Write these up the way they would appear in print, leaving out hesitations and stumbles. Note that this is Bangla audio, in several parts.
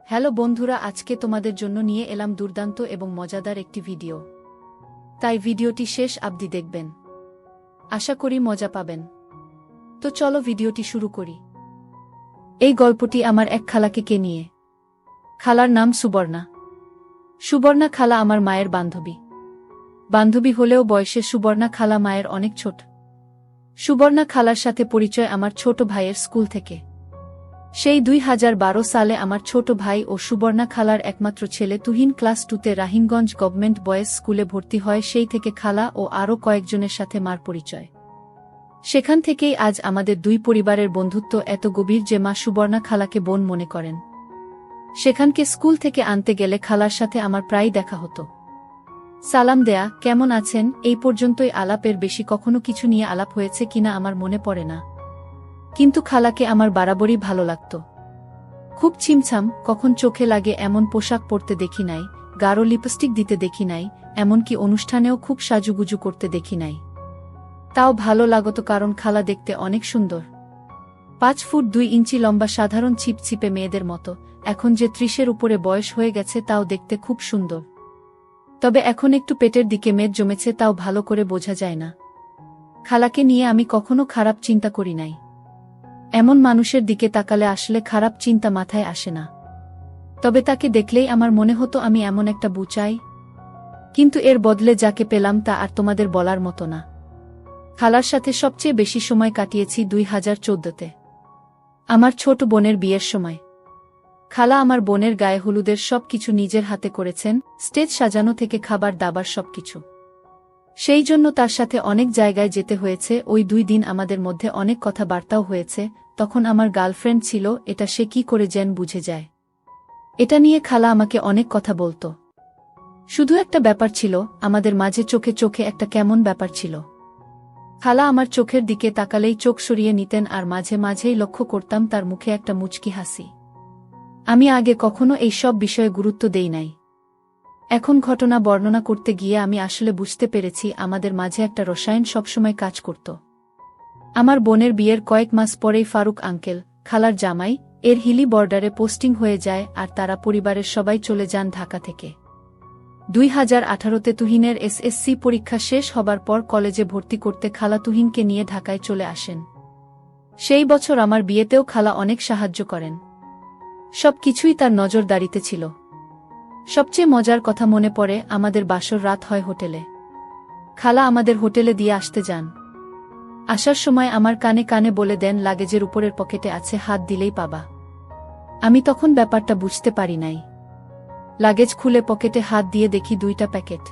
হ্যালো বন্ধুরা, আজকে তোমাদের জন্য নিয়ে এলাম দুর্দান্ত এবং মজাদার একটি ভিডিও। তাই ভিডিওটি শেষ অবধি দেখবেন, আশা করি মজা পাবেন। তো চলো ভিডিওটি শুরু করি। এই গল্পটি আমার এক খালাকে নিয়ে। খালার নাম সুবর্ণা। সুবর্ণা খালা আমার মায়ের বান্ধবী হলেও বয়সে সুবর্ণা খালা মায়ের অনেক ছোট। সুবর্ণা খালার সাথে পরিচয় আমার ছোট ভাইয়ের স্কুল থেকে। সেই 2012 সালে আমার ছোট ভাই ও সুবর্ণা খালার একমাত্র ছেলে তুহিন ক্লাস 2তে রাহিমগঞ্জ গভর্নমেন্ট বয়েজ স্কুলে ভর্তি হয়। সেই থেকে খালা ও আরও কয়েকজনের সাথে মার পরিচয়। সেখান থেকেই আজ আমাদের দুই পরিবারের বন্ধুত্ব এত গভীর যে মা সুবর্ণা খালাকে বোন মনে করেন। সেখানকে স্কুল থেকে আনতে গেলে খালার সাথে আমার প্রায় দেখা হতো। সালাম দেয়া, কেমন আছেন, এই পর্যন্তই আলাপের বেশি কখনো কিছু নিয়ে আলাপ হয়েছে কিনা আমার মনে পড়ে না। কিন্তু খালাকে আমার বরাবরই ভালো লাগত। খুব ছিমছাম, কখন চোখে লাগে এমন পোশাক পরতে দেখি নাই, গাঢ় লিপস্টিক দিতে দেখি নাই, এমনকি অনুষ্ঠানেও খুব সাজুগুজু করতে দেখি নাই। তাও ভালো লাগত কারণ খালা দেখতে অনেক সুন্দর। 5 ফুট 2 ইঞ্চি লম্বা, সাধারণ ছিপছিপে মেয়েদের মতো। এখন যে 30-এর উপরে বয়স হয়ে গেছে তাও দেখতে খুব সুন্দর। তবে এখন একটু পেটের দিকে মেদ জমেছে, তাও ভালো করে বোঝা যায় না। খালাকে নিয়ে আমি কখনো খারাপ চিন্তা করি নাই। এমন মানুষের দিকে তাকালে আসলে খারাপ চিন্তা মাথায় আসে না। তবে তাকে দেখলেই আমার মনে হতো আমি এমন একটা বউ চাই। কিন্তু এর বদলে যাকে পেলাম তা আর তোমাদের বলার মতো না। খালার সাথে সবচেয়ে বেশি সময় কাটিয়েছি 2014-তে, আমার ছোট বোনের বিয়ের সময়। খালা আমার বোনের গায়ে হলুদের সবকিছু নিজের হাতে করেছেন, স্টেজ সাজানো থেকে খাবার দাবার সবকিছু। সেই জন্য তার সাথে অনেক জায়গায় যেতে হয়েছে। ওই 2 দিন আমাদের মধ্যে অনেক কথাবার্তাও হয়েছে। তখন আমার গার্লফ্রেন্ড ছিল, এটা সে কি করে যেন বুঝে যায়। এটা নিয়ে খালা আমাকে অনেক কথা বলতো। শুধু একটা ব্যাপার ছিল, আমাদের মাঝে চোখে চোখে একটা কেমন ব্যাপার ছিল। খালা আমার চোখের দিকে তাকালেই চোখ সরিয়ে নিতেন, আর মাঝে মাঝেই লক্ষ্য করতাম তার মুখে একটা মুচকি হাসি। আমি আগে কখনো এই সব বিষয়ে গুরুত্ব দেই নাই। এখন ঘটনা বর্ণনা করতে গিয়ে আমি আসলে বুঝতে পেরেছি আমাদের মাঝে একটা রসায়ন সবসময় কাজ করত। আমার বোনের বিয়ের কয়েক মাস পরেই ফারুক আঙ্কেল, খালার জামাই, এর হিলি বর্ডারে পোস্টিং হয়ে যায়, আর তারা পরিবারের সবাই চলে যান ঢাকা থেকে। 2018-তে তুহিনের এসএসসি পরীক্ষা শেষ হবার পর কলেজে ভর্তি করতে খালা তুহিনকে নিয়ে ঢাকায় চলে আসেন। সেই বছর আমার বিয়েতেও খালা অনেক সাহায্য করেন। সবকিছুই তার নজরদারিতে ছিল। সবচেয়ে মজার কথা মনে পড়ে, আমাদের বাসর রাত হয় হোটেলে। খালা আমাদের হোটেলে দিয়ে আসতে যান। আসার সময় আমার কানে কানে বলে দেন, লাগেজের উপরের পকেটে আছে, হাত দিলেই পাবা। আমি তখন ব্যাপারটা বুঝতে পারি নাই। লাগেজ খুলে পকেটে হাত দিয়ে দেখি 2টা প্যাকেট।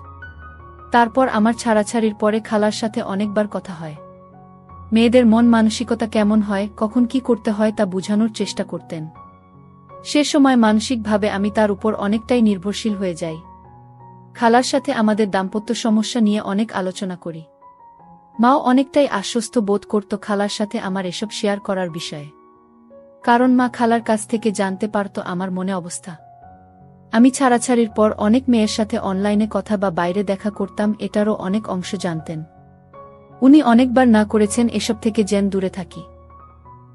তারপর আমার ছাড়াছাড়ির পরে খালার সাথে অনেকবার কথা হয়। মেয়েদের মন মানসিকতা কেমন হয়, কখন কি করতে হয় তা বুঝানোর চেষ্টা করতেন। সে সময় মানসিকভাবে আমি তার উপর অনেকটাই নির্ভরশীল হয়ে যাই। খালার সাথে আমাদের দাম্পত্য সমস্যা নিয়ে অনেক আলোচনা করি। মাও অনেকটাই আশ্বস্ত বোধ করত খালার সাথে আমার এসব শেয়ার করার বিষয়ে। কারণ মা খালার কাছ থেকে জানতে পারত আমার মনে অবস্থা। আমি ছাড়াছাড়ির পর অনেক মেয়ের সাথে অনলাইনে কথা বা বাইরে দেখা করতাম, এটারও অনেক অংশ জানতেন। উনি অনেকবার না করেছেন এসব থেকে যেন দূরে থাকি।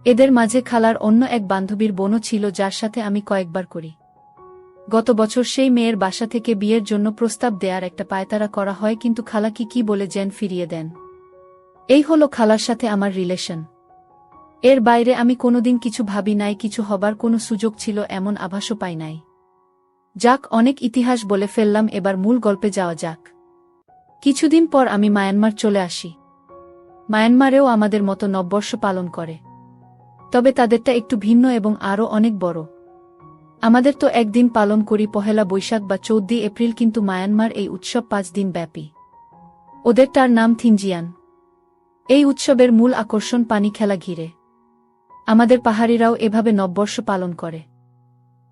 এদের মাঝে খালার অন্য এক বান্ধবীর বোনও ছিল, যার সাথে আমি কয়েকবার করি। গত বছর সেই মেয়ের বাসা থেকে বিয়ের জন্য প্রস্তাব দেয়ার একটা পায়তারা করা হয়, কিন্তু খালা কি বলে যেন ফিরিয়ে দেন। এই হলো খালার সাথে আমার রিলেশন। এর বাইরে আমি কোনোদিন কিছু ভাবি নাই, কিছু হবার কোনো সুযোগ ছিল এমন আভাসও পাই নাই। যাক, অনেক ইতিহাস বলে ফেললাম, এবার মূল গল্পে যাওয়া যাক। কিছুদিন পর আমি মায়ানমার চলে আসি। মায়ানমারেও আমাদের মতো নববর্ষ পালন করে, তবে তাদেরটা একটু ভিন্ন এবং আরও অনেক বড়। আমাদের তো একদিন পালন করি, পহেলা বৈশাখ বা 14 এপ্রিল, কিন্তু মায়ানমার এই উৎসব 5 দিন ব্যাপী। ওদের তার নাম থিনজিয়ান। এই উৎসবের মূল আকর্ষণ পানি খেলা ঘিরে। আমাদের পাহাড়িরাও এভাবে নববর্ষ পালন করে।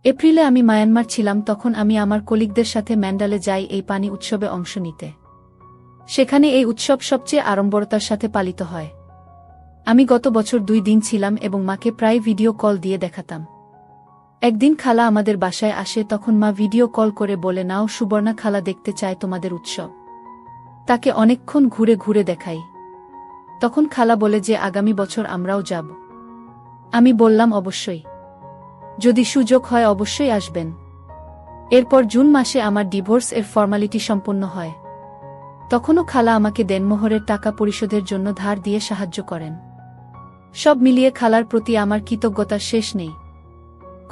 এপ্রিলে আমি মায়ানমার ছিলাম, তখন আমি আমার কলিগদের সাথে ম্যান্ডালে যাই এই পানি উৎসবে অংশ নিতে। সেখানে এই উৎসব সবচেয়ে আড়ম্বরতার সাথে পালিত হয়। আমি গত বছর 2 দিন ছিলাম এবং মাকে প্রায় ভিডিও কল দিয়ে দেখাতাম। একদিন খালা আমাদের বাসায় আসে, তখন মা ভিডিও কল করে বলে, নাও সুবর্ণা খালা দেখতে চায় তোমাদের উৎসব। তাকে অনেকক্ষণ ঘুরে ঘুরে দেখাই। তখন খালা বলে যে আগামী বছর আমরাও যাব। আমি বললাম অবশ্যই। যদি সুযোগ হয় অবশ্যই আসবেন। এরপর জুন মাসে আমার ডিভোর্স এর ফর্মালিটি সম্পন্ন হয়। তখনও খালা আমাকে দেনমোহরের টাকা পরিশোধের জন্য ধার দিয়ে সাহায্য করেন। সব মিলিয়ে খালার প্রতি আমার কৃতজ্ঞতার শেষ নেই।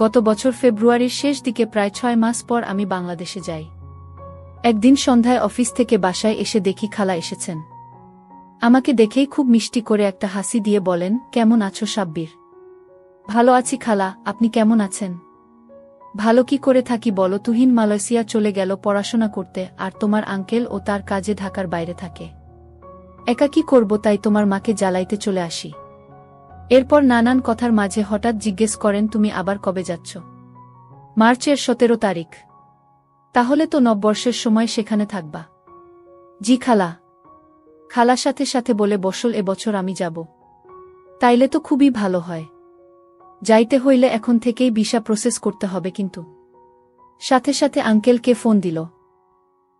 গত বছর ফেব্রুয়ারির শেষ দিকে প্রায় 6 মাস পর আমি বাংলাদেশে যাই। একদিন সন্ধ্যায় অফিস থেকে বাসায় এসে দেখি খালা এসেছেন। আমাকে দেখেই খুব মিষ্টি করে একটা হাসি দিয়ে বলেন, কেমন আছো সাব্বির? ভালো আছি খালা, আপনি কেমন আছেন? ভালো কি করে থাকি বলো, তুহিন মালয়েশিয়া চলে গেল পড়াশোনা করতে, আর তোমার আঙ্কেল ও তার কাজে ঢাকার বাইরে থাকে। একা কি করব, তাই তোমার মাকে জ্বালাইতে চলে আসি। এরপর নানান কথার মাঝে হঠাৎ জিজ্ঞেস করেন, তুমি আবার কবে যাচ্ছ? মার্চের 17 তারিখ। তাহলে তো নববর্ষের সময় সেখানে থাকবা। জি খালা। খালার সাথে সাথে বলে বসল, এবছর আমি যাব। তাইলে তো খুবই ভালো হয়। যাইতে হইলে এখন থেকেই ভিসা প্রসেস করতে হবে কিন্তু। সাথে সাথে আঙ্কেলকে ফোন দিল।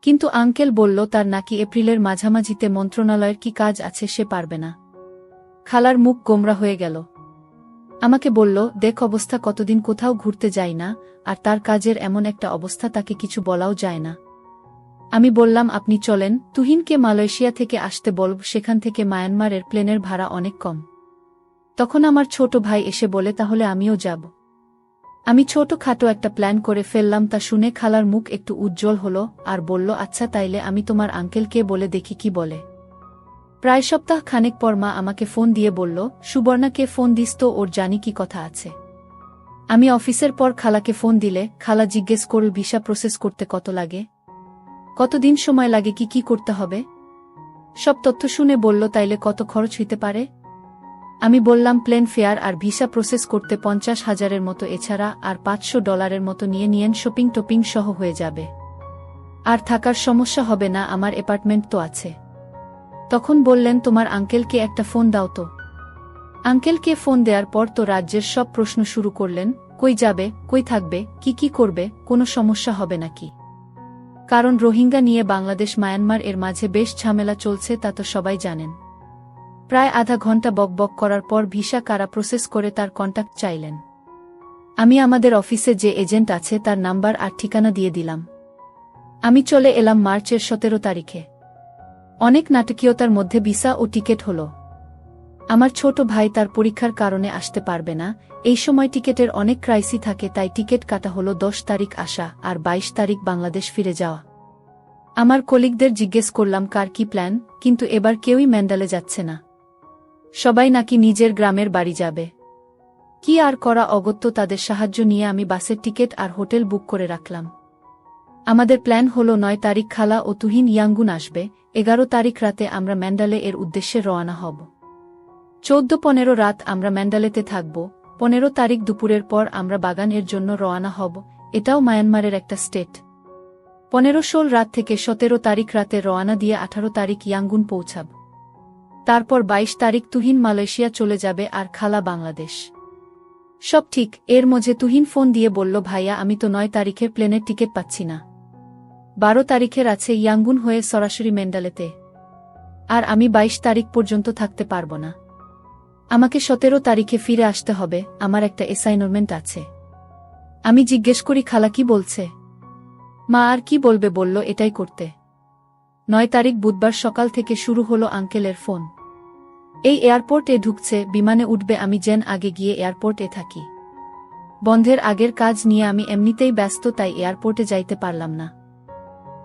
কিন্তু আঙ্কেল বলল তার নাকি এপ্রিলের মাঝামাঝিতে মন্ত্রণালয়ের কি কাজ আছে, সে পারবে না। খালার মুখ গোমরা হয়ে গেল। আমাকে বলল, দেখ অবস্থা, কতদিন কোথাও ঘুরতে যাই না, আর তার কাজের এমন একটা অবস্থা, তাকে কিছু বলাও যায় না। আমি বললাম, আপনি চলেন, তুহিনকে মালয়েশিয়া থেকে আসতে বলব, সেখান থেকে মায়ানমারের প্লেনের ভাড়া অনেক কম। তখন আমার ছোট ভাই এসে বলে, তাহলে আমিও যাব। আমি ছোটখাটো একটা প্ল্যান করে ফেললাম। তা শুনে খালার মুখ একটু উজ্জ্বল হলো আর বলল, আচ্ছা তাইলে আমি তোমার আঙ্কেলকে বলে দেখি কি বলে। প্রায় সপ্তাহ খানেক পর মা আমাকে ফোন দিয়ে বলল, সুবর্ণাকে ফোন দিস তো, ওর জানি কি কথা আছে। আমি অফিসের পর খালাকে ফোন দিলে খালা জিজ্ঞেস করল, ভিসা প্রসেস করতে কত লাগে, কতদিন সময় লাগে, কি কি করতে হবে। সব তথ্য শুনে বলল, তাইলে কত খরচ হইতে পারে। আমি বললাম, প্লেন ফেয়ার আর ভিসা প্রসেস করতে 50,000-এর মতো, এছাড়া আর $500 মতো নিয়ে নিয়েন, শপিং টপিং সহ হয়ে যাবে। আর থাকার সমস্যা হবে না, আমার অ্যাপার্টমেন্ট তো আছে। তখন বললেন, তোমার আঙ্কেলকে একটা ফোন দাও তো। আঙ্কেলকে ফোন দেওয়ার পর তো রাজ্যের সব প্রশ্ন শুরু করলেন, কই যাবে, কই থাকবে, কি কি করবে, কোনো সমস্যা হবে নাকি। কারণ রোহিঙ্গা নিয়ে বাংলাদেশ মায়ানমার এর মাঝে বেশ ঝামেলা চলছে, তা তো সবাই জানেন। প্রায় আধা ঘন্টা বকবক করার পর ভিসা কারা প্রসেস করে তার কন্টাক্ট চাইলেন। আমি আমাদের অফিসে যে এজেন্ট আছে তার নাম্বার আর ঠিকানা দিয়ে দিলাম। আমি চলে এলাম মার্চের 17 তারিখে। অনেক নাটকীয়তার মধ্যে ভিসা ও টিকিট হলো। আমার ছোট ভাই তার পরীক্ষার কারণে আসতে পারবে না। এই সময় টিকিটের অনেক ক্রাইসি থাকে, তাই টিকিট কাটা হলো 10 তারিখ আসা আর 22 তারিখ বাংলাদেশ ফিরে যাওয়া। আমার কলিগদের জিজ্ঞেস করলাম কার কি প্ল্যান, কিন্তু এবার কেউই ম্যান্ডালে যাচ্ছে না। সবাই নাকি নিজের গ্রামের বাড়ি যাবে। কি আর করা, অগত্য তাদের সাহায্য নিয়ে আমি বাসের টিকিট আর হোটেল বুক করে রাখলাম। আমাদের প্ল্যান হলো 9 তারিখ খালা ও তুহিন ইয়াঙ্গুন আসবে, 11 তারিখ রাতে আমরা ম্যান্ডালে এর উদ্দেশ্যে রওনা হব। 14-15 রাত আমরা ম্যান্ডালেতে থাকব। 15 তারিখ দুপুরের পর আমরা বাগান এর জন্য রওনা হব, এটাও মায়ানমারের একটা স্টেট। 15-16 রাত থেকে 17 তারিখ রাতে রওনা দিয়ে 18 তারিখ ইয়াঙ্গুন পৌঁছাব। তারপর 22 তারিখ তুহিন মালয়েশিয়া চলে যাবে আর খালা বাংলাদেশ। সব ঠিক। এর মধ্যে তুহিন ফোন দিয়ে বলল, ভাইয়া আমি তো 9 তারিখের প্লেনের টিকিট পাচ্ছি না। 12 তারিখের আছে ইয়াঙ্গুন হয়ে সরাসরি ম্যান্ডালেতে। আর আমি 22 তারিখ পর্যন্ত থাকতে পারব না। আমাকে 17 তারিখে ফিরে আসতে হবে, আমার একটা অ্যাসাইনমেন্ট আছে। আমি জিজ্ঞেস করি, খালা কি বলছে? মা আর কি বলবে, বলল এটাই করতে। 9 তারিখ বুধবার সকাল থেকে শুরু হলো আঙ্কেলের ফোন। এই এয়ারপোর্টে ঢুকছে, বিমানে উঠবে, আমি যেন আগে গিয়ে এয়ারপোর্টে থাকি। বন্ধের আগের কাজ নিয়ে আমি এমনিতেই ব্যস্ত, তাই এয়ারপোর্টে যাইতে পারলাম না।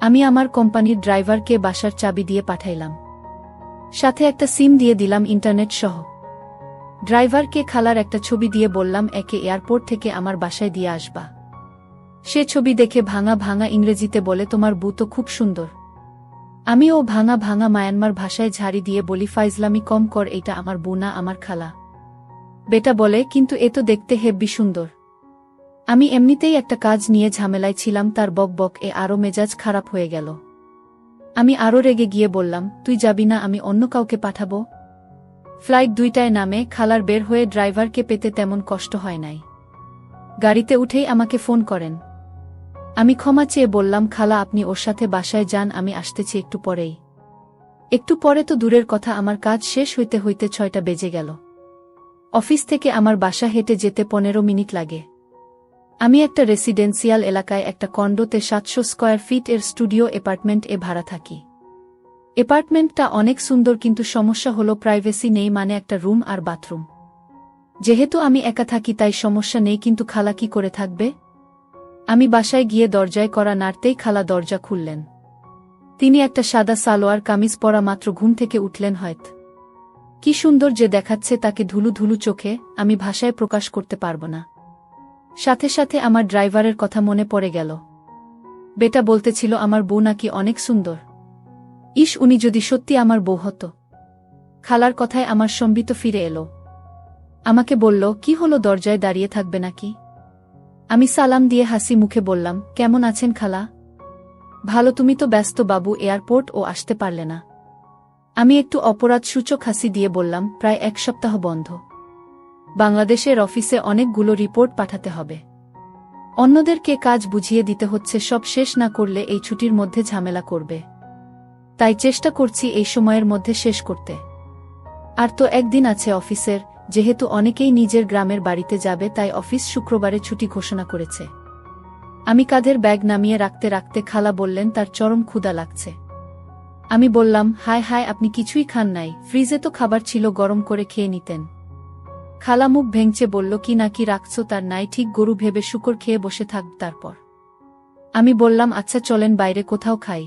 আমি আমার কোম্পানির ড্রাইভারকে বাসার চাবি দিয়ে পাঠাইলাম, সাথে একটা সিম দিয়ে দিলাম ইন্টারনেট সহ। ড্রাইভারকে খালার একটা ছবি দিয়ে বললাম, একে এয়ারপোর্ট থেকে আমার বাসায় দিয়ে আসবা। সে ছবি দেখে ভাঙা ভাঙা ইংরেজিতে বলে, তোমার বউ তো খুব সুন্দর। আমিও ভাঙা ভাঙা মায়ানমার ভাষায় ঝাড়ি দিয়ে বলি, ফাইজলামি কম কর, এইটা আমার বউ না, আমার খালা। বেটা বলে, কিন্তু এ তো দেখতে হেব্বি সুন্দর। আমি এমনিতেই একটা কাজ নিয়ে ঝামেলায় ছিলাম, তার বক বক এ আরও মেজাজ খারাপ হয়ে গেল। আমি আরও রেগে গিয়ে বললাম, তুই যাবি না, আমি অন্য কাউকে পাঠাবো। ফ্লাইট 2টায় নামে খালার বের হয়ে ড্রাইভারকে পেতে তেমন কষ্ট হয় নাই। গাড়িতে উঠেই আমাকে ফোন করেন। আমি ক্ষমা চেয়ে বললাম, খালা আপনি ওর সাথে বাসায় যান, আমি আসতেছি একটু পরেই। একটু পরে তো দূরের কথা, আমার কাজ শেষ হইতে হইতে 6টা বেজে গেল। অফিস থেকে আমার বাসা হেঁটে যেতে 15 মিনিট লাগে। আমি একটা রেসিডেন্সিয়াল এলাকায় একটা কন্ডোতে 700 স্কয়ার ফিট এর স্টুডিও অ্যাপার্টমেন্ট এ ভাড়া থাকি। অ্যাপার্টমেন্টটা অনেক সুন্দর, কিন্তু সমস্যা হলো প্রাইভেসি নেই, মানে একটা রুম আর বাথরুম। যেহেতু আমি একা থাকি তাই সমস্যা নেই, কিন্তু খালা কি করে থাকবে? আমি বাসায় গিয়ে দরজায় কড়া নাড়তেই খালা দরজা খুললেন। তিনি একটা সাদা সালোয়ার কামিজ পরা মাত্র ঘুম থেকে উঠলেন। হয়তো কি সুন্দর যে দেখাচ্ছে তাকে ধুলু ধুলু চোখে, আমি ভাষায় প্রকাশ করতে পারব না। সাথে সাথে আমার ড্রাইভারের কথা মনে পড়ে গেল। বেটা বলতেছিল আমার বউ নাকি অনেক সুন্দর। ইস, উনি যদি সত্যি আমার বউ হতো। খালার কথায় আমার সম্বিত ফিরে এলো। আমাকে বলল, কি হলো, দরজায় দাঁড়িয়ে থাকবে নাকি? আমি সালাম দিয়ে হাসি মুখে বললাম, কেমন আছেন খালা? ভালো, তুমি তো ব্যস্ত বাবু, এয়ারপোর্ট ও আসতে পারলে না। আমি একটু অপরাধ সূচক হাসি দিয়ে বললাম, প্রায় 1 সপ্তাহ বন্ধ। বাংলাদেশের অফিসে অনেকগুলো রিপোর্ট পাঠাতে হবে, অন্যদেরকে কাজ বুঝিয়ে দিতে হচ্ছে, সব শেষ না করলে এই ছুটির মধ্যে ঝামেলা করবে। তাই চেষ্টা করছি এই সময়ের মধ্যে শেষ করতে। আর তো একদিন আছে অফিসের, যেহেতু অনেকেই নিজের গ্রামের বাড়িতে যাবে তাই অফিস শুক্রবারে ছুটি ঘোষণা করেছে। আমি কাঁধের ব্যাগ নামিয়ে রাখতে রাখতে খালা বললেন তার চরম ক্ষুধা লাগছে। আমি বললাম, হায় হায়, আপনি কিছুই খান নাই? ফ্রিজে তো খাবার ছিল, গরম করে খেয়ে নিতেন। খালা মুখ ভেঙচে বলল, কি নাকি রাখছো তার নাই ঠিক, গরু ভেবে শুকর খেয়ে বসে থাক তারপর। আমি বললাম, আচ্ছা চলেন বাইরে কোথাও খাই।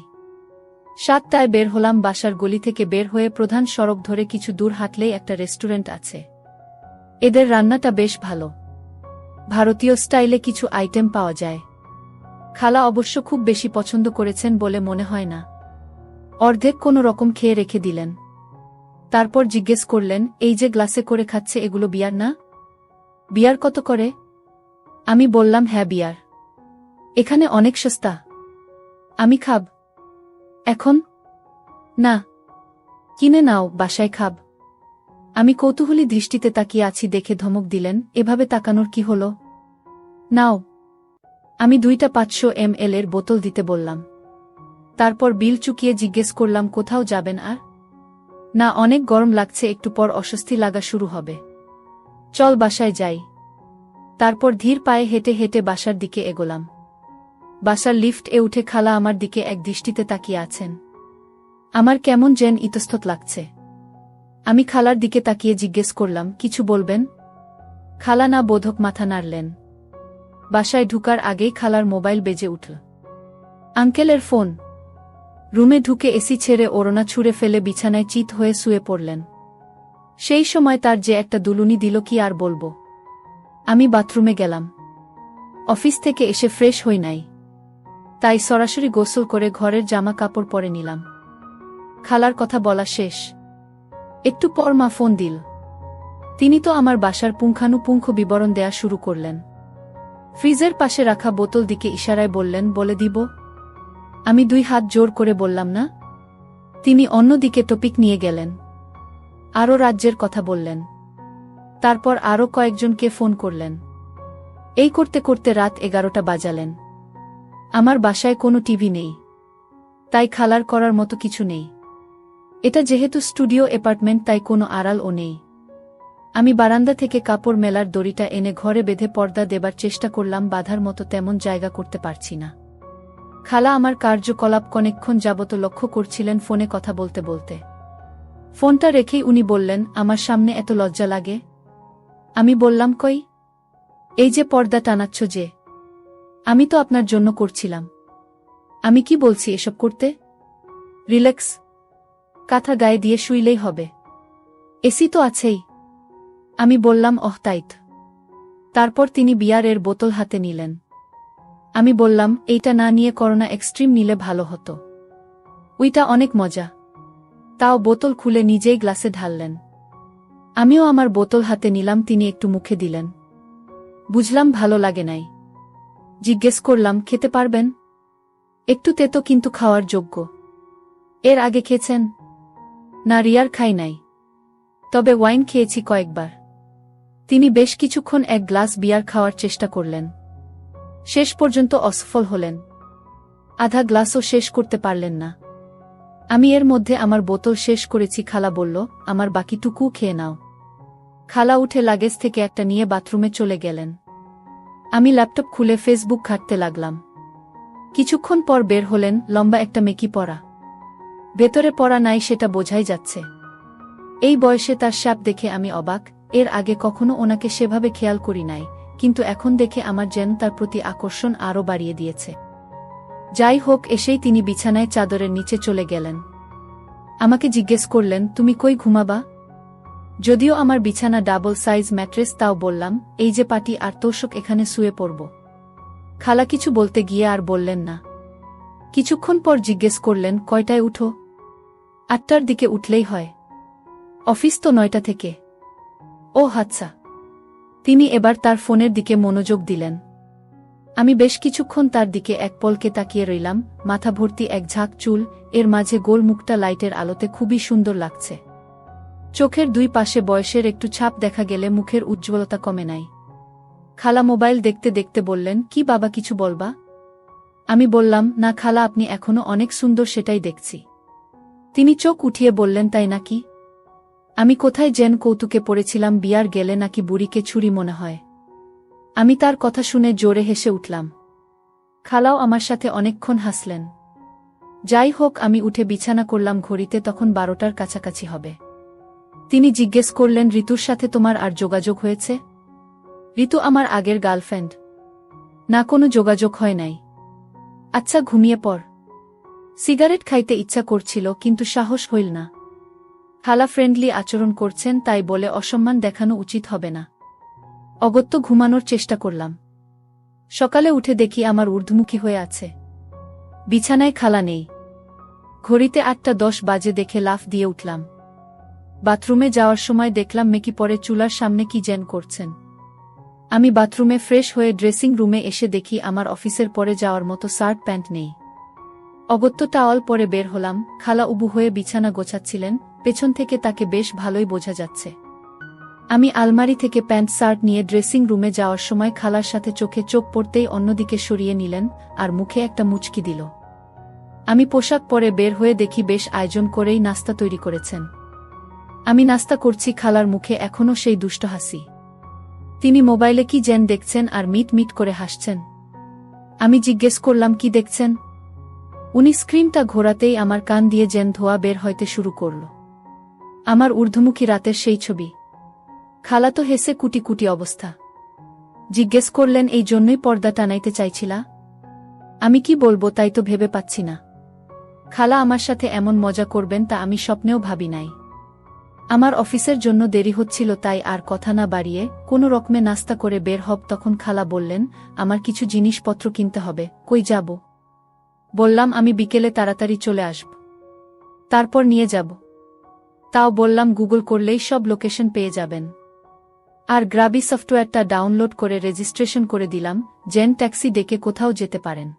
7টায় বের হলাম বাসার গলি থেকে। বের হয়ে প্রধান সড়ক ধরে কিছু দূর হাঁটলেই একটা রেস্টুরেন্ট আছে। এদের রান্নাটা বেশ ভালো, ভারতীয় স্টাইলে কিছু আইটেম পাওয়া যায়। খালা অবশ্য খুব বেশি পছন্দ করেছেন বলে মনে হয় না, অর্ধেক কোনো রকম খেয়ে রেখে দিলেন। তারপর জিজ্ঞেস করলেন, এই যে গ্লাসে করে খাচ্ছে এগুলো বিয়ার না? বিয়ার কত করে? আমি বললাম, হ্যাঁ বিয়ার, এখানে অনেক সস্তা। আমি খাব এখন? না, কিনে নাও, বাসায় খাব। আমি কৌতূহলী দৃষ্টিতে তাকিয়ে আছি দেখে ধমক দিলেন, এভাবে তাকানোর কি হলো? নাও। আমি 2টা 500 ml এর বোতল দিতে বললাম। তারপর বিল চুকিয়ে জিজ্ঞেস করলাম, কোথাও যাবেন আর? না, অনেক গরম লাগছে, একটু পর অস্বস্তি লাগা শুরু হবে। চল বাসায় যাই। তারপর ধীর পায়ে হেঁটে হেঁটে বাসার দিকে এগোলাম। বাসার লিফট এ উঠে খালা আমার দিকে এক দৃষ্টিতে তাকিয়ে আছেন। আমার কেমন যেন ইতস্তত লাগছে। আমি খালার দিকে তাকিয়ে জিজ্ঞেস করলাম, কিছু বলবেন? খালা না বোধক মাথা নাড়লেন। বাসায় ঢুকার আগেই খালার মোবাইল বেজে উঠল। আঙ্কেলের ফোন। রুমে ঢুকে এসি ছেড়ে ওড়না ছুঁড়ে ফেলে বিছানায় চিত হয়ে শুয়ে পড়লেন। সেই সময় তার যে একটা দুলুনি দিল কি আর বলবো। আমি বাথরুমে গেলাম। অফিস থেকে এসে ফ্রেশ হই নাই, তাই সরাসরি গোসল করে ঘরের জামা কাপড় পরে নিলাম। খালার কথা বলা শেষ, একটু পর মা ফোন দিল। তিনি তো আমার বাসার পুঙ্খানুপুঙ্খ বিবরণ দেয়া শুরু করলেন। ফ্রিজের পাশে রাখা বোতল দিকে ইশারায় বললেন, বলে দিব? আমি 2 হাত জোর করে বললাম না। তিনি অন্যদিকে টপিক নিয়ে গেলেন, আরও রাজ্যের কথা বললেন। তারপর আরও কয়েকজনকে ফোন করলেন। এই করতে করতে রাত 11টা বাজালেন। আমার বাসায় কোনো টিভি নেই, তাই খালার করার মতো কিছু নেই। এটা যেহেতু স্টুডিও অ্যাপার্টমেন্ট তাই কোনো আড়ালও নেই। আমি বারান্দা থেকে কাপড় মেলার দড়িটা এনে ঘরে বেঁধে পর্দা দেবার চেষ্টা করলাম, বাঁধার মতো তেমন জায়গা করতে পারছি না। খালা আমার কার্যকলাপ অনেকক্ষণ যাবত লক্ষ্য করছিলেন ফোনে কথা বলতে বলতে। ফোনটা রেখেই উনি বললেন, আমার সামনে এত লজ্জা লাগে? আমি বললাম, কই? এই যে পর্দা টানাচ্ছ যে, আমি তো আপনার জন্য করছিলাম। আমি কি বলছি এসব করতে? রিল্যাক্স, কাঁথা গায়ে দিয়ে শুইলেই হবে, এসি তো আছেই। আমি বললাম, ওহ তাইত। তারপর তিনি বিয়ারের বোতল হাতে নিলেন। আমি বললাম, এইটা না নিয়ে করোনা এক্সট্রিম নিলে ভালো হতো, ওইটা অনেক মজা। তাও বোতল খুলে নিজেই গ্লাসে ঢাললেন। আমিও আমার বোতল হাতে নিলাম। তিনি একটু মুখে দিলেন। বুঝলাম ভালো লাগে নাই। জিজ্ঞেস করলাম, খেতে পারবেন? একটু তেতো কিন্তু খাওয়ার যোগ্য। এর আগে খেয়েছেন? না, রিয়ার খাই নাই, তবে ওয়াইন খেয়েছি কয়েকবার। তিনি বেশ কিছুক্ষণ এক গ্লাস বিয়ার খাওয়ার চেষ্টা করলেন, শেষ পর্যন্ত অসফল হলেন। আধা গ্লাসও শেষ করতে পারলেন না। আমি এর মধ্যে আমার বোতল শেষ করেছি। খালা বলল, আমার বাকিটুকুও খেয়ে নাও। খালা উঠে লাগেজ থেকে একটা নিয়ে বাথরুমে চলে গেলেন। আমি ল্যাপটপ খুলে ফেসবুক ঘাঁটতে লাগলাম। কিছুক্ষণ পর বের হলেন, লম্বা একটা মেকি পরা। ভেতরে পরা নাই সেটা বোঝাই যাচ্ছে। এই বয়সে তার শ্যাপ দেখে আমি অবাক। এর আগে কখনো ওনাকে সেভাবে খেয়াল করি নাই, কিন্তু এখন দেখে আমার যেন তার প্রতি আকর্ষণ আরও বাড়িয়ে দিয়েছে। যাই হোক, এসেই তিনি বিছানায় চাদরের নিচে চলে গেলেন। আমাকে জিজ্ঞেস করলেন, তুমি কই ঘুমাবা? যদিও আমার বিছানা ডাবল সাইজ ম্যাট্রেস, তাও বললাম, এই যে পাটি আর তোষক, এখানে শুয়ে পড়ব। খালা কিছু বলতে গিয়ে আর বললেন না। কিছুক্ষণ পর জিজ্ঞেস করলেন, কয়টায় উঠো? 8টার দিকে উঠলেই হয়। অফিস তো 9টা থেকে। ও আচ্ছা। তিনি এবার তার ফোনের দিকে মনোযোগ দিলেন। আমি বেশ কিছুক্ষণ তার দিকে এক পলকে তাকিয়ে রইলাম। মাথা ভর্তি এক ঝাঁক চুল, এর মাঝে গোল মুখটা লাইটের আলোতে খুবই সুন্দর লাগছে। চোখের দুই পাশে বয়সের একটু ছাপ দেখা গেলে মুখের উজ্জ্বলতা কমে নাই। খালা মোবাইল দেখতে দেখতে বললেন, কি বাবা, কিছু বলবা? আমি বললাম, না খালা, আপনি এখনো অনেক সুন্দর, সেটাই দেখছি। তিনি চোখ উঠিয়ে বললেন, তাই নাকি? আমি কোথায় যেন কৌতুকে পড়েছিলাম, বিয়ার গেলে নাকি বুড়িকে ছুরি মনে হয়। আমি তার কথা শুনে জোরে হেসে উঠলাম। খালাও আমার সাথে অনেকক্ষণ হাসলেন। যাই হোক, আমি উঠে বিছানা করলাম। ঘড়িতে তখন 12টার কাছাকাছি হবে। তিনি জিজ্ঞেস করলেন, ঋতুর সাথে তোমার আর যোগাযোগ হয়েছে? ঋতু আমার আগের গার্লফ্রেন্ড। না, কোনো যোগাযোগ হয় নাই। আচ্ছা, ঘুমিয়ে পড়। সিগারেট খাইতে ইচ্ছা করছিল, কিন্তু সাহস হইল না। খালা ফ্রেন্ডলি আচরণ করছেন, তাই বলে অসম্মান দেখানো উচিত হবে না। অগত্যা ঘুমানোর চেষ্টা করলাম। সকালে উঠে দেখি আমার ঊর্ধ্বমুখী হয়ে আছে। বিছানায় খালা নেই। ঘড়িতে 8:10 বাজে দেখে লাফ দিয়ে উঠলাম। বাথরুমে যাওয়ার সময় দেখলাম মেকি পরে চুলার সামনে কি যেন করছেন। আমি বাথরুমে ফ্রেশ হয়ে ড্রেসিং রুমে এসে দেখি আমার অফিসের পরে যাওয়ার মতো শার্ট প্যান্ট নেই। অগত্যা টাওয়াল পরে বের হলাম। খালা উবু হয়ে বিছানা গোছাচ্ছিলেন, পেছন থেকে তাকে বেশ ভালোই বোঝা যাচ্ছে। আমি আলমারি থেকে প্যান্ট শার্ট নিয়ে ড্রেসিং রুমে যাওয়ার সময় খালার সাথে চোখে চোখ পড়তেই অন্যদিকে সরিয়ে নিলেন আর মুখে একটা মুচকি দিল। আমি পোশাক পরে বের হয়ে দেখি বেশ আয়োজন করেই নাস্তা তৈরি করেছেন। আমি নাস্তা করছি, খালার মুখে এখনও সেই দুষ্ট হাসি। তিনি মোবাইলে কি যেন দেখছেন আর মিট মিট করে হাসছেন। আমি জিজ্ঞেস করলাম, কি দেখছেন? উনি স্ক্রিনটা ঘোরাতেই আমার কান দিয়ে যেন ধোয়া বের হইতে শুরু করল। আমার ঊর্ধ্বমুখী রাতের সেই ছবি। খালা তো হেসে কুটি কুটি অবস্থা। জিজ্ঞেস করলেন, এই জন্যই পর্দা টানাইতে চাইছিলা? আমি কি বলবো তাই তো ভেবে পাচ্ছি না। খালা আমার সাথে এমন মজা করবেন তা আমি স্বপ্নেও ভাবি নাই। আমার অফিসের জন্য দেরি হচ্ছিল, তাই আর কথা না বাড়িয়ে কোনো রকমে নাস্তা করে বের হব। তখন খালা বললেন, আমার কিছু জিনিসপত্র কিনতে হবে। কই যাব? বললাম, আমি বিকেলে তাড়াতাড়ি চলে আসব, তারপর নিয়ে যাব। তাও বললাম, গুগল করলেই সব লোকেশন পেয়ে যাবেন। আর গ্রাবি সফটওয়্যারটা ডাউনলোড করে রেজিস্ট্রেশন করে দিলাম, যেন ট্যাক্সি ডেকে কোথাও যেতে পারেন।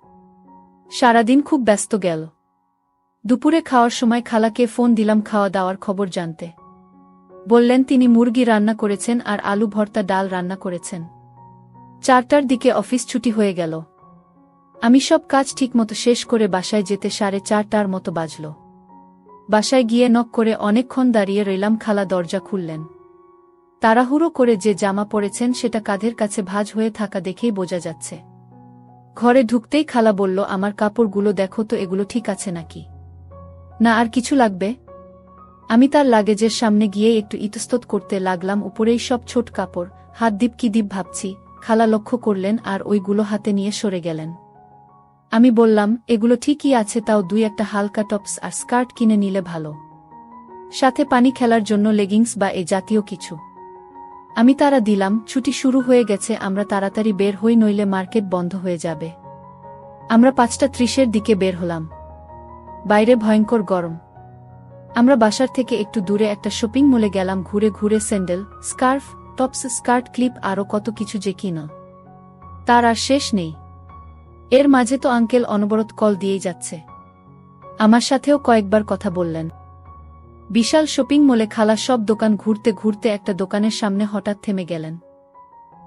সারাদিন খুব ব্যস্ত গেল। দুপুরে খাওয়ার সময় খালাকে ফোন দিলাম খাওয়া দাওয়ার খবর জানতে। বললেন তিনি মুরগি রান্না করেছেন আর আলু ভর্তা ডাল রান্না করেছেন। 4টার দিকে অফিস ছুটি হয়ে গেল। আমি সব কাজ ঠিকমতো শেষ করে বাসায় যেতে 4:30টার মতো বাজল। বাসায় গিয়ে নক করে অনেকক্ষণ দাঁড়িয়ে রইলাম। খালা দরজা খুললেন। তাড়াহুড়ো করে যে জামা পরেছেন সেটা কাঁধের কাছে ভাঁজ হয়ে থাকা দেখেই বোঝা যাচ্ছে। ঘরে ঢুকতেই খালা বলল, আমার কাপড়গুলো দেখো তো, এগুলো ঠিক আছে নাকি? না, আর কিছু লাগবে? আমি তার লাগেজের সামনে গিয়ে একটু ইতস্তত করতে লাগলাম। উপরেই সব ছোট কাপড়, হাত দ্বীপ কি দ্বীপ ভাবছি। খালা লক্ষ্য করলেন আর ওইগুলো হাতে নিয়ে সরে গেলেন। আমি বললাম, এগুলো ঠিকই আছে, তাও 2-1টা হালকা টপস আর স্কার্ট কিনে নিলে ভালো, সাথে পানি খেলার জন্য লেগিংস বা এ জাতীয় কিছু। আমি তারা দিলাম। ছুটি শুরু হয়ে গেছে, আমরা তাড়াতাড়ি বের হই, নইলে মার্কেট বন্ধ হয়ে যাবে। আমরা 5:30-এর দিকে বের হলাম। বাইরে ভয়ঙ্কর গরম। আমরা বাসার থেকে একটু দূরে একটা শপিং মলে গেলাম। ঘুরে ঘুরে sandal, scarf, tops, skirt, clip আরও কত কিছু যে কিনা তার আর শেষ নেই। এর মাঝে তো আঙ্কেল অনবরত কল দিয়েই যাচ্ছে। আমার সাথেও কয়েকবার কথা বললেন। বিশাল শপিং মলে খালা সব দোকান ঘুরতে ঘুরতে একটা দোকানের সামনে হঠাৎ থেমে গেলেন।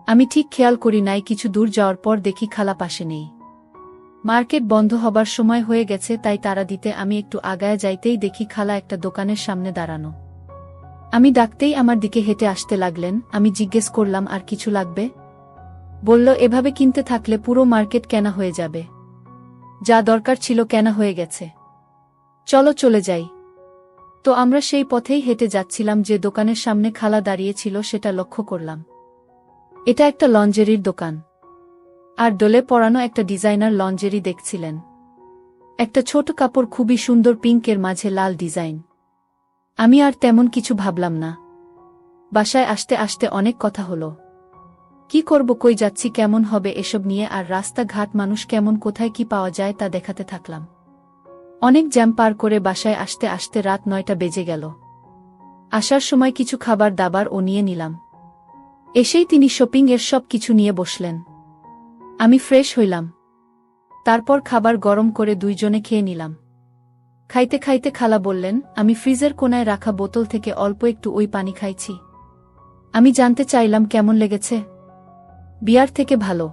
আমি ঠিক খেয়াল করি নাই, কিছু দূর যাওয়ার পর দেখি খালা পাশে নেই। মার্কেট বন্ধ হবার সময় হয়ে গেছে, তাই তাড়া দিতে আমি একটু আগায় যাইতেই দেখি খালা একটা দোকানের সামনে দাঁড়ানো। আমি ডাকতেই আমার দিকে হেঁটে আসতে লাগলেন। আমি জিজ্ঞেস করলাম, আর কিছু লাগবে? বলল, এভাবে কিনতে থাকলে পুরো মার্কেট কেনা হয়ে যাবে। যা দরকার ছিল কেনা হয়ে গেছে। চলো চলে যাই। তো আমরা সেই পথেই হেঁটে যাচ্ছিলাম, যে দোকানের সামনে খালা দাঁড়িয়েছিল সেটা লক্ষ্য করলাম। এটা একটা লঞ্জেরির দোকান। আর ডোলে পরানো একটা ডিজাইনার লঞ্জেরি দেখছিলেন। একটা ছোট কাপড়, খুবই সুন্দর, পিঙ্কের মাঝে লাল ডিজাইন। আমি আর তেমন কিছু ভাবলাম না। বাসায় আসতে আসতে অনেক কথা হলো। কি করব, কই যাচ্ছি, কেমন হবে এসব নিয়ে, আর রাস্তাঘাট, মানুষ কেমন, কোথায় কি পাওয়া যায় তা দেখাতে থাকলাম। অনেক জ্যাম পার করে বাসায় আসতে আসতে রাত 9টা বেজে গেল। আসার সময় কিছু খাবার দাবার ও নিয়ে নিলাম। এসেই তিনি শপিং এর সব কিছু নিয়ে বসলেন। আমি ফ্রেশ হইলাম। তারপর খাবার গরম করে দুইজনে খেয়ে নিলাম। খাইতে খাইতে খালা বললেন, আমি ফ্রিজের কোনায় রাখা বোতল থেকে অল্প একটু ওই পানি খাইছি। আমি জানতে চাইলাম কেমন লেগেছে। বিয়ার থেকে ভালো।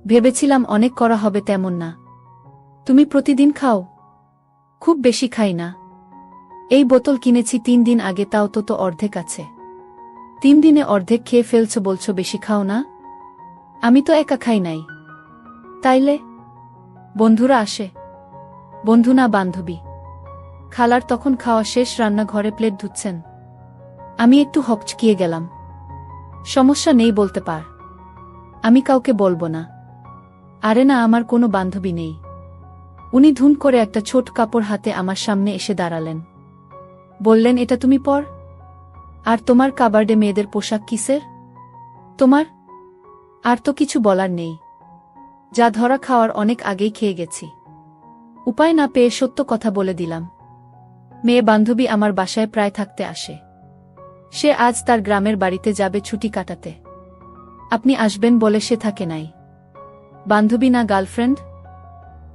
ভেবেছিলাম অনেক করা হবে, তেমন না। তুমি প্রতিদিন খাও? খুব বেশি খাই না। এই বোতল কিনেছি 3 দিন আগে, তাও তো অর্ধেক আছে। 3 দিনে অর্ধেক খেয়ে ফেলছো, বলছো বেশি খাও না? আমি তো একা খাই নাই। তাইলে? বন্ধুরা আসে। বন্ধু না, বান্ধবী। খালার তখন খাওয়া শেষ, রান্নাঘরে প্লেট ধুচ্ছেন। আমি একটু হকচকিয়ে গেলাম। সমস্যা নেই, বলতে পার। আমি কাউকে বলবো না। আরে না, আমার কোনো বান্ধবী নেই। উনি ধুম করে একটা ছোট কাপড় হাতে আমার সামনে এসে দাঁড়ালেন। বললেন, এটা তুমি পর। আর তোমার কাবার্ডে মেয়েদের পোশাক কিসের? তোমার? আর তো কিছু বলার নেই। যা ধরা খাওয়ার অনেক আগেই খেয়ে গেছি। উপায় না পেয়ে সত্য কথা বলে দিলাম। মেয়ে বান্ধবী আমার বাসায় প্রায় থাকতে আসে। সে আজ তার গ্রামের বাড়িতে যাবে ছুটি কাটাতে। আপনি আসবেন বলে সে থাকে নাই। বান্ধবী না গার্লফ্রেন্ড?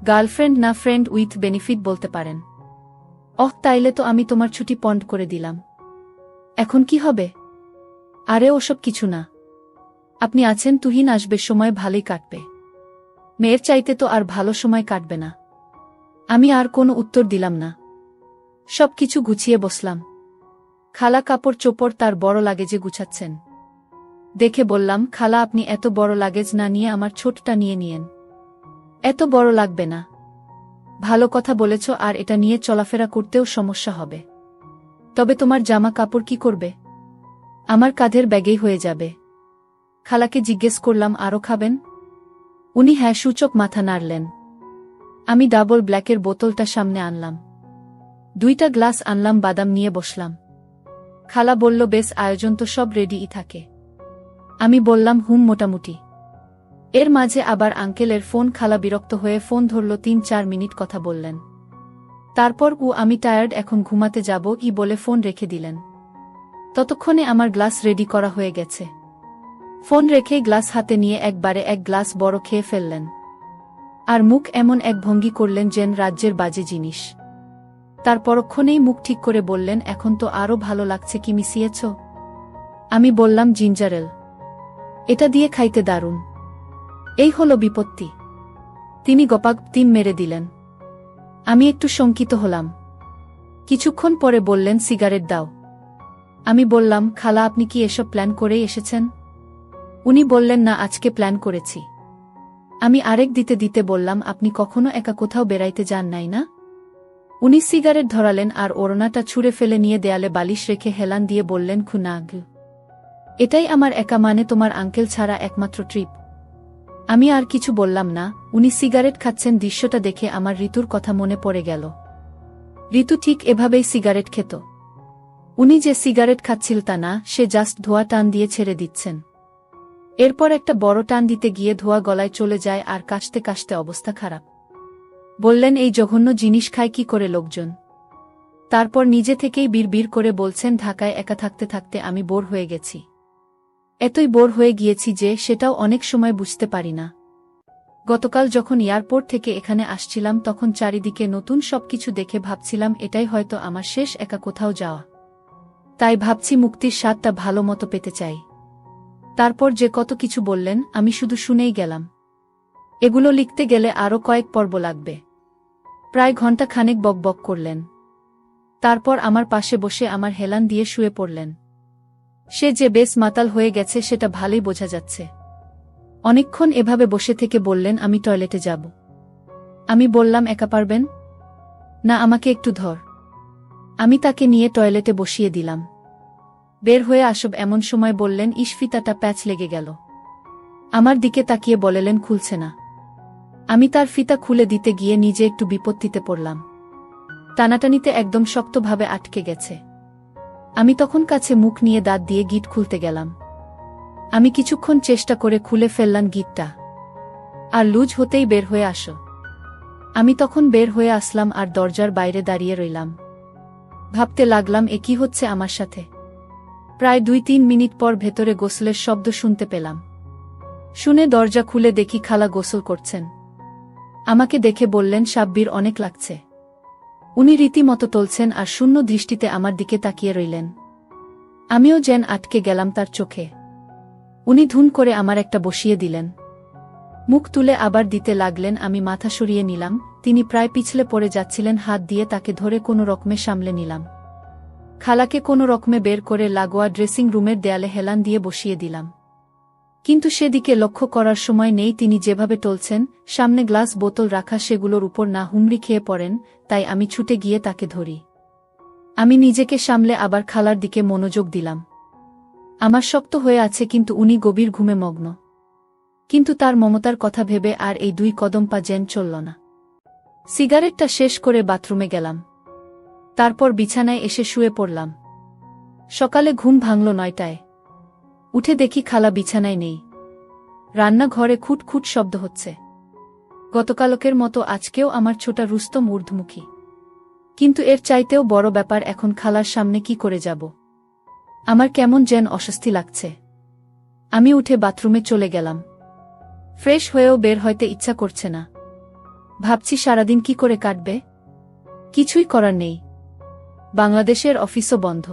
গার্লফ্রেন্ড না, ফ্রেন্ড উইথ বেনিফিট বলতে পারেন। তাইলে তো আমি তোমার ছুটি পন্ড করে দিলাম। এখন কি হবে? আরে ওসব কিছু না। আপনি আছেন, তুহিন আসবে, সময় ভালোই কাটবে। মেয়ের চাইতে তো আর ভালো সময় কাটবে না। আমি আর কোনো উত্তর দিলাম না। সব কিছু গুছিয়ে বসলাম। খালা কাপড় চোপড় তার বড় লাগেজে গুছাচ্ছেন। দেখে বললাম, খালা, আপনি এত বড় লাগেজ না নিয়ে আমার ছোটটা নিয়ে নিয়েন। এত বড় লাগবে না। ভালো কথা বলেছ, আর এটা নিয়ে চলাফেরা করতেও সমস্যা হবে। তবে তোমার জামা কাপড় কি করবে? আমার কাঁধের ব্যাগেই হয়ে যাবে। খালাকে জিজ্ঞেস করলাম, আরও খাবেন? উনি হ্যাঁ সূচক মাথা নাড়লেন। আমি ডাবল ব্ল্যাকের বোতলটা সামনে আনলাম। 2টা গ্লাস আনলাম, বাদাম নিয়ে বসলাম। খালা বলল, বেশ, আয়োজন তো সব রেডিই থাকে। আমি বললাম, মোটামুটি। এর মাঝে আবার আঙ্কেলের ফোন। খালা বিরক্ত হয়ে ফোন ধরল, 3-4 মিনিট কথা বললেন। তারপর আমি টায়ার্ড, এখন ঘুমাতে যাব বলে ফোন রেখে দিলেন। ততক্ষণে আমার গ্লাস রেডি করা হয়ে গেছে। ফোন রেখে গ্লাস হাতে নিয়ে একবারে 1 গ্লাস বড় খেয়ে ফেললেন। আর মুখ এমন এক ভঙ্গি করলেন যেন রাজ্যের বাজে জিনিস। তার পরক্ষণেই মুখ ঠিক করে বললেন, এখন তো আরও ভালো লাগছে, কি মিশিয়েছ? আমি বললাম, জিঞ্জার এল। এটা দিয়ে খাইতে দারুণ। এই হলো বিপত্তি। তিনি গপাক তিন মেরে দিলেন। আমি একটু শঙ্কিত হলাম। কিছুক্ষণ পরে বললেন, সিগারেট দাও। আমি বললাম, খালা, আপনি কি এসব প্ল্যান করেই এসেছেন? উনি বললেন, না, আজকে প্ল্যান করেছি। আমি আরেক দিতে দিতে বললাম, আপনি কখনো একা কোথাও বেড়াইতে যান নাই না? উনি সিগারেট ধরালেন আর ওড়নাটা ছুঁড়ে ফেলে নিয়ে দেয়ালে বালিশ রেখে হেলান দিয়ে বললেন, খুনাগ, এটাই আমার একা মানে তোমার আঙ্কেল ছাড়া একমাত্র ট্রিপ। আমি আর কিছু বললাম না। উনি সিগারেট খাচ্ছেন, দৃশ্যটা দেখে আমার ঋতুর কথা মনে পড়ে গেল। ঋতু ঠিক এভাবেই সিগারেট খেত। উনি যে সিগারেট খাচ্ছিল তা না, সে জাস্ট ধোঁয়া টান দিয়ে ছেড়ে দিচ্ছেন। এরপর একটা বড় টান দিতে গিয়ে ধোঁয়া গলায় চলে যায়, আর কাশতে কাশতে অবস্থা খারাপ। বললেন, এই জঘন্য জিনিস খায় কি করে লোকজন? তারপর নিজে থেকেই বিড়বিড় করে বলছেন, ঢাকায় একা থাকতে থাকতে আমি বোর হয়ে গেছি। এতই বোর হয়ে গিয়েছি যে সেটাও অনেক সময় বুঝতে পারি না। গতকাল যখন এয়ারপোর্ট থেকে এখানে আসছিলাম, তখন চারিদিকে নতুন সবকিছু দেখে ভাবছিলাম এটাই হয়তো আমার শেষ একা কোথাও যাওয়া। তাই ভাবছি মুক্তির স্বাদটা ভালো মতো পেতে চাই। তারপর যে কত কিছু বললেন, আমি শুধু শুনেই গেলাম। এগুলো লিখতে গেলে আরও কয়েক পর্ব লাগবে। প্রায় ঘণ্টা খানেক বকবক করলেন। তারপর আমার পাশে বসে আমার হেলান দিয়ে শুয়ে পড়লেন। সে যে বেশ মাতাল হয়ে গেছে সেটা ভালোই বোঝা যাচ্ছে। অনেকক্ষণ এভাবে বসে থেকে বললেন, আমি টয়লেটে যাব। আমি বললাম, একা পারবেন? না, আমাকে একটু ধর। আমি তাকে নিয়ে টয়লেটে বসিয়ে দিলাম। বের হয়ে আসব এমন সময় বললেন, ফিতাটা প্যাচ লেগে গেল। আমার দিকে তাকিয়ে বললেন, খুলছে না। আমি তার ফিতা খুলে দিতে গিয়ে নিজে একটু বিপত্তিতে পড়লাম। টানাটানিতে একদম শক্তভাবে আটকে গেছে। আমি তখন কাছে মুখ নিয়ে দাঁত দিয়ে গিট খুলতে গেলাম। আমি কিছুক্ষণ চেষ্টা করে খুলে ফেললাম গিটটা। আর লুজ হতেই বের হয়ে আসো। আমি তখন বের হয়ে আসলাম আর দরজার বাইরে দাঁড়িয়ে রইলাম। ভাবতে লাগলাম, এ কি হচ্ছে আমার সাথে। প্রায় 2-3 মিনিট পর ভেতরে গোসলের শব্দ শুনতে পেলাম। শুনে দরজা খুলে দেখি খালা গোসল করছেন। আমাকে দেখে বললেন, সাব্বির, অনেক লাগছে। উনি রীতিমতো টলছেন আর শূন্য দৃষ্টিতে আমার দিকে তাকিয়ে রইলেন। আমিও যেন আটকে গেলাম তার চোখে। উনি ধুন করে আমার একটা বসিয়ে দিলেন। মুখ তুলে আবার দিতে লাগলেন। আমি মাথা সরিয়ে নিলাম। তিনি প্রায় পিছলে পড়ে যাচ্ছিলেন। হাত দিয়ে তাকে ধরে কোনো রকমে সামলে নিলাম। খালাকে কোনো রকমে বের করে লাগোয়া ড্রেসিং রুমের দেয়ালে হেলান দিয়ে বসিয়ে দিলাম। কিন্তু সেদিকে লক্ষ্য করার সময় নেই। তিনি যেভাবে টলছেন, সামনে গ্লাস বোতল রাখা, সেগুলোর উপর না হুমড়ি খেয়ে পড়েন। তাই আমি ছুটে গিয়ে তাকে ধরি। আমি নিজেকে সামলে আবার খালার দিকে মনোযোগ দিলাম। আমার শক্ত হয়ে আছে, কিন্তু উনি গভীর ঘুমে মগ্ন। কিন্তু তার মমতার কথা ভেবে আর এই 2 কদম পা যেন চলল না। সিগারেটটা শেষ করে বাথরুমে গেলাম। তারপর বিছানায় এসে শুয়ে পড়লাম। সকালে ঘুম ভাঙল 9টায়। উঠে দেখি খালা বিছানায় নেই। রান্নাঘরে খুটখুট শব্দ হচ্ছে। গতকালকের মতো আজকেও আমার ছোটা রুস্তম ঊর্ধ্বমুখী। কিন্তু এর চাইতেও বড় ব্যাপার, এখন খালার সামনে কি করে যাব। আমার কেমন যেন অস্বস্তি লাগছে। আমি উঠে বাথরুমে চলে গেলাম। ফ্রেশ হয়েও বের হইতে ইচ্ছা করছে না। ভাবছি সারাদিন কি করে কাটবে। কিছুই করার নেই। বাংলাদেশের অফিসও বন্ধ।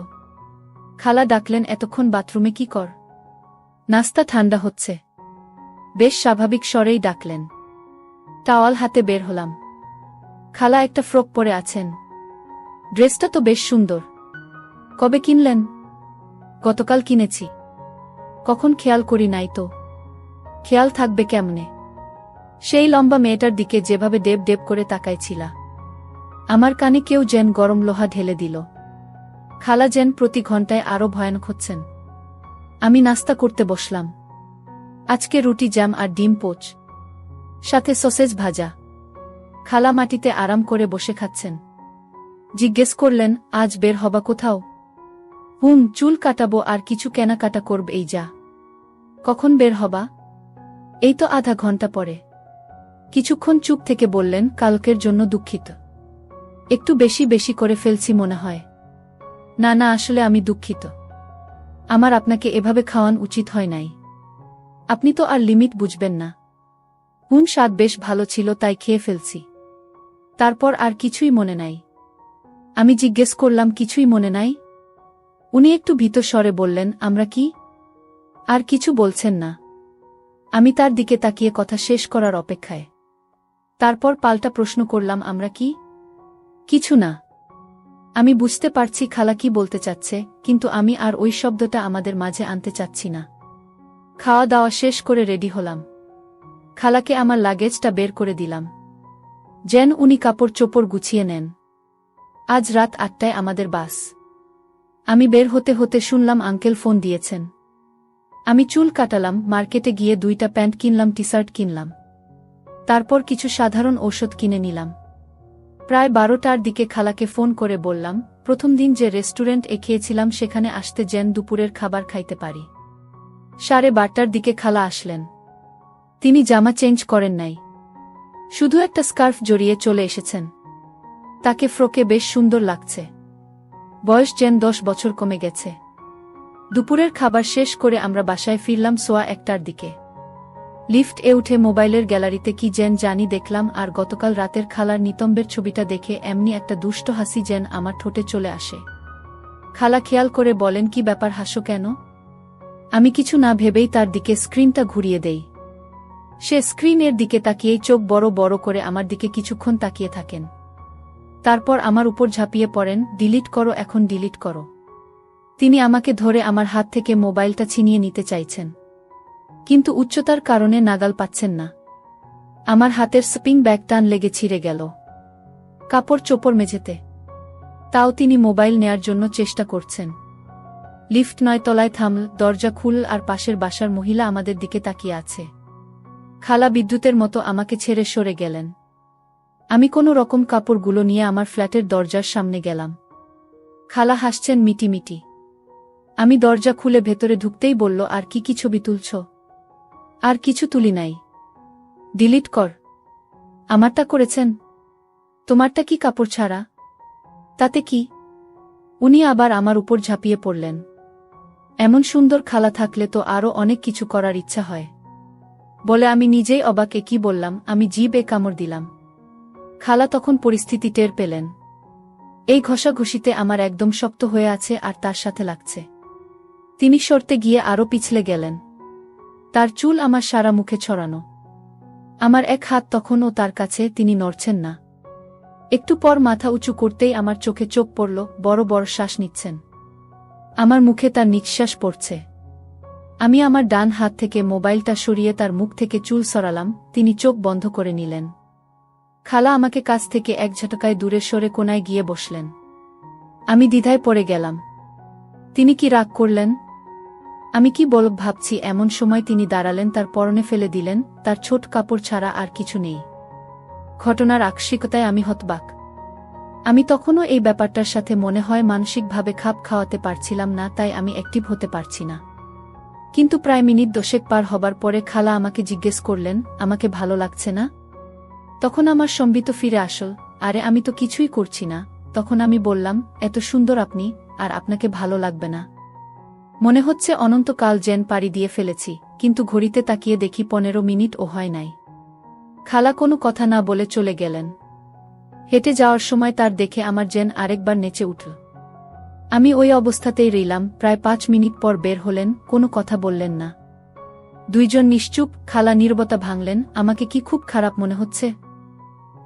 খালা ডাকলেন, এতক্ষণ বাথরুমে কি কর? নাস্তা ঠান্ডা হচ্ছে। বেশ স্বাভাবিক স্বরেই ডাকলেন। টাওয়াল হাতে বের হলাম। খালা একটা ফ্রক পরে আছেন। ড্রেসটা তো বেশ সুন্দর। কবে কিনলেন? গতকাল কিনেছি। কখন খেয়াল করি নাই তো। খেয়াল থাকবে কেমনে? সেই লম্বা মেয়েটার দিকে যেভাবে ডেব ডেব করে তাকাইছিলা। আমার কানে কেউ যেন গরম লোহা ঢেলে দিল। খালা যেন প্রতি ঘন্টায় আরো ভয়ানক হচ্ছেন। আমি নাস্তা করতে বসলাম। আজকে রুটি, জ্যাম আর ডিম পোচ, সাথে সসেজ ভাজা। খালা মাটিতে আরাম করে বসে খাচ্ছেন। জিজ্ঞেস করলেন, আজ বের হবা কোথাও? চুল কাটাবো আর কিছু কেনাকাটা করব। এই যা। কখন বের হবা? এই তো আধা ঘন্টা পরে। কিছুক্ষণ চুপ থেকে বললেন, কালকের জন্য দুঃখিত। একটু বেশি বেশি করে ফেলছি মনে হয়। না না, আসলে আমি দুঃখিত। আমার আপনাকে এভাবে খাওয়ান উচিত হয় নাই। আপনি তো আর লিমিট বুঝবেন না। স্বাদ বেশ ভালো ছিল, তাই খেয়ে ফেলছি। তারপর আর কিছুই মনে নাই। আমি জিজ্ঞেস করলাম, কিছুই মনে নাই? উনি একটু ভীত স্বরে বললেন, আমরা কি? আর কিছু বলছেন না। আমি তার দিকে তাকিয়ে কথা শেষ করার অপেক্ষায়। তারপর পাল্টা প্রশ্ন করলাম, আমরা কি? কিছু না। আমি বুঝতে পারছি খালা কি বলতে চাচ্ছে, কিন্তু আমি আর ওই শব্দটা আমাদের মাঝে আনতে চাচ্ছি না। খাওয়া দাওয়া শেষ করে রেডি হলাম। খালাকে আমার লাগেজটা বের করে দিলাম, যেন উনি কাপড় চোপড় গুছিয়ে নেন। আজ রাত 8টায় আমাদের বাস। আমি বের হতে হতে শুনলাম আঙ্কেল ফোন দিয়েছেন। আমি চুল কাটালাম, মার্কেটে গিয়ে 2টা প্যান্ট কিনলাম, টি শার্ট কিনলাম। তারপর কিছু সাধারণ ঔষধ কিনে নিলাম। প্রায় 12টার দিকে খালাকে ফোন করে বললাম, প্রথম দিন যে রেস্টুরেন্টে খেয়েছিলাম সেখানে আসতে, যেন দুপুরের খাবার খাইতে পারি। 12:30টার দিকে খালা আসলেন। তিনি জামা চেঞ্জ করেন নাই, শুধু একটা স্কার্ফ জড়িয়ে চলে এসেছেন। তাকে ফ্রকে বেশ সুন্দর লাগছে। বয়স যেন 10 বছর কমে গেছে। দুপুরের খাবার শেষ করে আমরা বাসায় ফিরলাম 1:15টার দিকে। লিফট এ উঠে মোবাইলের গ্যালারিতে কি যেন জানি দেখলাম, আর গতকাল রাতের খালার নিতম্বের ছবিটা দেখে এমনি একটা দুষ্ট হাসি যেন আমার ঠোঁটে চলে আসে। খালা খেয়াল করে বলেন, কি ব্যাপার, হাসো কেন? আমি কিছু না ভেবেই তার দিকে স্ক্রিনটা ঘুরিয়ে দেই। সে স্ক্রিনের দিকে তাকিয়েই চোখ বড় বড় করে আমার দিকে কিছুক্ষণ তাকিয়ে থাকেন। তারপর আমার উপর ঝাঁপিয়ে পড়েন, ডিলিট করো, এখন ডিলিট করো। তিনি আমাকে ধরে আমার হাত থেকে মোবাইলটা ছিনিয়ে নিতে চাইছেন। কিন্তু উচ্চতার কারণে নাগাল পাচ্ছেন না। আমার হাতের স্পিং ব্যাগ টান লেগে ছিঁড়ে গেল। কাপড় চোপড় মেঝেতে। তাও তিনি মোবাইল নেয়ার জন্য চেষ্টা করছেন। লিফট 9 তলায় থামল, দরজা খুল আর পাশের বাসার মহিলা আমাদের দিকে তাকিয়ে আছে। খালা বিদ্যুতের মতো আমাকে ছেড়ে সরে গেলেন। আমি কোনো রকম কাপড়গুলো নিয়ে আমার ফ্ল্যাটের দরজার সামনে গেলাম। খালা হাসছেন মিটিমিটি। আমি দরজা খুলে ভেতরে ঢুকতেই বলল, আর কি ছবি তুলছ? আর কিছু তুলি নাই। ডিলিট কর। আমারটা করেছেন? তোমারটা কি কাপড় ছাড়া? তাতে কি? উনি আবার আমার উপর ঝাঁপিয়ে পড়লেন। এমন সুন্দর খালা থাকলে তো আরও অনেক কিছু করার ইচ্ছা হয় বলে আমি নিজেই অবাকে কি বললাম, আমি জিভে কামড় দিলাম। খালা তখন পরিস্থিতি টের পেলেন। এই ঘষাঘষিতে আমার একদম শক্ত হয়ে আছে আর তার সাথে লাগছে। তিনি সরতে গিয়ে আরও পিছলে গেলেন। তার চুল আমার সারা মুখে ছড়ানো। আমার এক হাত তখনও তার কাছে, তিনি নড়ছেন না। একটু পর মাথা উঁচু করতেই আমার চোখে চোখ পড়ল, বড় বড় শ্বাস নিচ্ছেন। আমার মুখে তার নিঃশ্বাস পড়ছে। আমি আমার ডান হাত থেকে মোবাইলটা সরিয়ে তার মুখ থেকে চুল সরালাম। তিনি চোখ বন্ধ করে নিলেন। খালা আমাকে কাছ থেকে এক ঝটকায় দূরে সরে কোনায় গিয়ে বসলেন। আমি দ্বিধায় পড়ে গেলাম। তিনি কি রাগ করলেন? আমি কি বলব ভাবছি, এমন সময় তিনি দাঁড়ালেন, তার পরনে ফেলে দিলেন, তার ছোট কাপড় ছাড়া আর কিছু নেই। ঘটনার আকস্মিকতায় আমি হতবাক। আমি তখনও এই ব্যাপারটার সাথে মনে হয় মানসিকভাবে খাপ খাওয়াতে পারছিলাম না, তাই আমি অ্যাক্টিভ হতে পারছি না। কিন্তু প্রায় মিনিট 10 পার হবার পরে খালা আমাকে জিজ্ঞেস করলেন, আমাকে ভালো লাগছে না? তখন আমার সম্বিত ফিরে আসল, আরে আমি তো কিছুই করছি না। তখন আমি বললাম, এত সুন্দর আপনি, আর আপনাকে ভালো লাগবে না? মনে হচ্ছে অনন্তকাল যেন পাড়ি দিয়ে ফেলেছি, কিন্তু ঘড়িতে তাকিয়ে দেখি 15 মিনিটও হয় নাই। খালা কোনো কথা না বলে চলে গেলেন। হেঁটে যাওয়ার সময় তার দেখে আমার যেন আরেকবার নেচে উঠল। আমি ওই অবস্থাতেই রইলাম। প্রায় 5 মিনিট পর বের হলেন, কোনো কথা বললেন না। দুইজন নিশ্চুপ। খালা নীরবতা ভাঙলেন। আমাকে কি খুব খারাপ মনে হচ্ছে?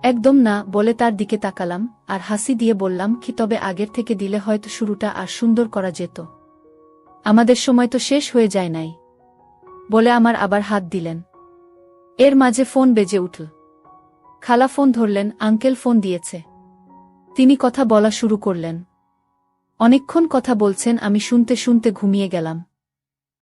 একদম না, বলে তার দিকে তাকালাম আর হাসি দিয়ে বললাম, কি তবে আগের থেকে দিলে হয়তো শুরুটা আর সুন্দর করা যেত। আমাদের সময় তো শেষ হয়ে যায় নাই, বলে আমার আবার হাত দিলেন। এর মাঝে ফোন বেজে উঠল। খালা ফোন ধরলেন। আঙ্কেল ফোন দিয়েছে। তিনি কথা বলা শুরু করলেন। অনেকক্ষণ কথা বলছেন। আমি শুনতে শুনতে ঘুমিয়ে গেলাম।